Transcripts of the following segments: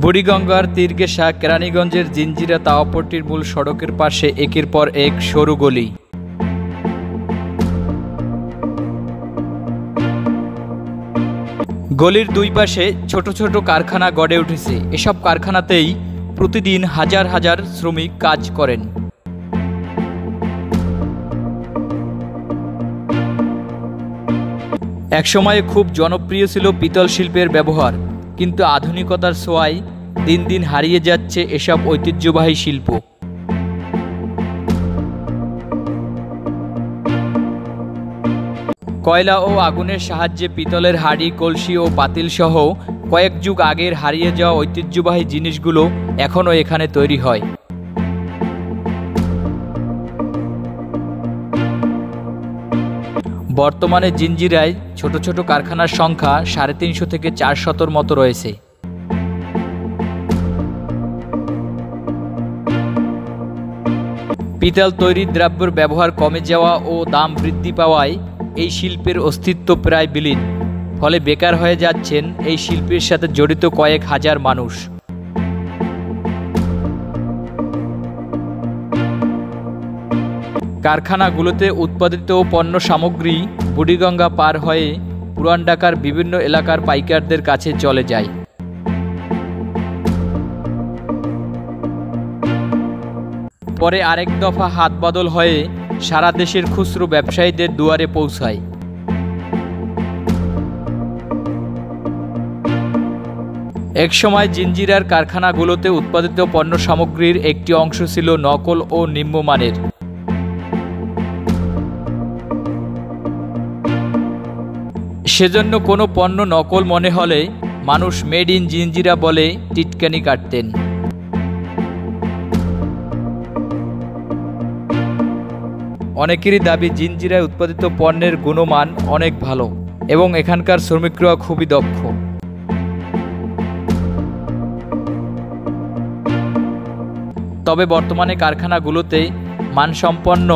বুড়িগঙ্গার তীর ঘেঁষা কেরানীগঞ্জের জিঞ্জিরা তাওয়াপট্টির মূল সড়কের পাশে একের পর এক সরু গলি। গলির দুই পাশে ছোট ছোট কারখানা গড়ে উঠেছে। এসব কারখানাতেই প্রতিদিন হাজার হাজার শ্রমিক কাজ করেন। একসময়ে খুব জনপ্রিয় ছিল পিতল শিল্পের ব্যবহার, কিন্তু আধুনিকতার ছোঁয়ায় দিন দিন হারিয়ে যাচ্ছে এসব ঐতিহ্যবাহী শিল্প। কয়লা ও আগুনের সাহায্যে পিতলের হাঁড়ি, কলসি ও পাতিল সহ কয়েক যুগ আগের হারিয়ে যাওয়া ঐতিহ্যবাহী জিনিসগুলো এখনও এখানে তৈরি হয়। বর্তমানে জিঞ্জিরায় ছোট ছোট কারখানার সংখ্যা 350 থেকে 400 মতো রয়েছে। পিতল তৈরির দ্রব্যের ব্যবহার কমে যাওয়া ও দাম বৃদ্ধি পাওয়ায় এই শিল্পের অস্তিত্ব প্রায় বিলীন। ফলে বেকার হয়ে যাচ্ছেন এই শিল্পের সাথে জড়িত কয়েক হাজার মানুষ। কারখানাগুলোতে উৎপাদিত পণ্য সামগ্রী বুড়িগঙ্গা পার হয়ে পুরান ঢাকার বিভিন্ন এলাকার পাইকারদের কাছে চলে যায়। পরে আরেক দফা হাত বদল হয়ে সারা দেশের খুচরো ব্যবসায়ীদের দুয়ারে পৌঁছায়। একসময় জিঞ্জিরার কারখানাগুলোতে উৎপাদিত পণ্য সামগ্রীর একটি অংশ ছিল নকল ও নিম্নমানের। সেজন্য কোনো পণ্য নকল মনে হলে মানুষ মেড ইন জিঞ্জিরা বলে টিটকানি কাটতেন। অনেকেরই দাবি জিঞ্জিরায় উৎপাদিত পণ্যের গুণমান অনেক ভালো এবং এখানকার শ্রমিকরা খুবই দক্ষ। তবে বর্তমানে কারখানাগুলোতে মানসম্পন্ন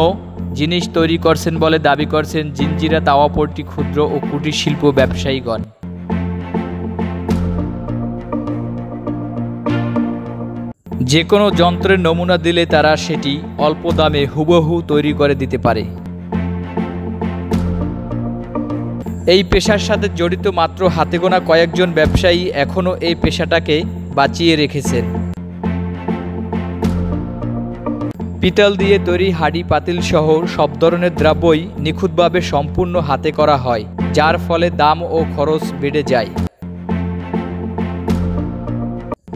জিনিস তৈরি করছেন বলে দাবি করছেন জিঞ্জিরা তাওয়াপট্টি ক্ষুদ্র ও কুটির শিল্প ব্যবসায়ীগণ। যে কোনো যন্ত্রের নমুনা দিলে তারা সেটি অল্প দামে হুবহু তৈরি করে দিতে পারে। এই পেশার সাথে জড়িত মাত্র হাতে গোনা কয়েকজন ব্যবসায়ী এখনও এই পেশাটাকে বাঁচিয়ে রেখেছেন। পিতল দিয়ে তৈরি হাঁড়ি, পাতিল সহ সব ধরনের দ্রব্যই নিখুঁতভাবে সম্পূর্ণ হাতে করা হয়, যার ফলে দাম ও খরচ বেড়ে যায়।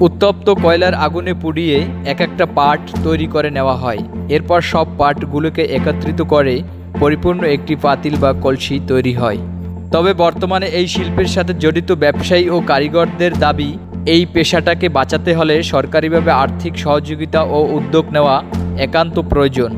উত্তপ্ত কয়লার আগুনে পুড়িয়ে এক একটা পার্ট তৈরি করে নেওয়া হয়। এরপর সব পার্টগুলোকে একত্রিত করে পরিপূর্ণ একটি পাতিল বা কলসি তৈরি হয়। তবে বর্তমানে এই শিল্পের সাথে জড়িত ব্যবসায়ী ও কারিগরদের দাবি, এই পেশাটাকে বাঁচাতে হলে সরকারিভাবে আর্থিক সহযোগিতা ও উদ্যোগ নেওয়া একান্ত প্রয়োজন।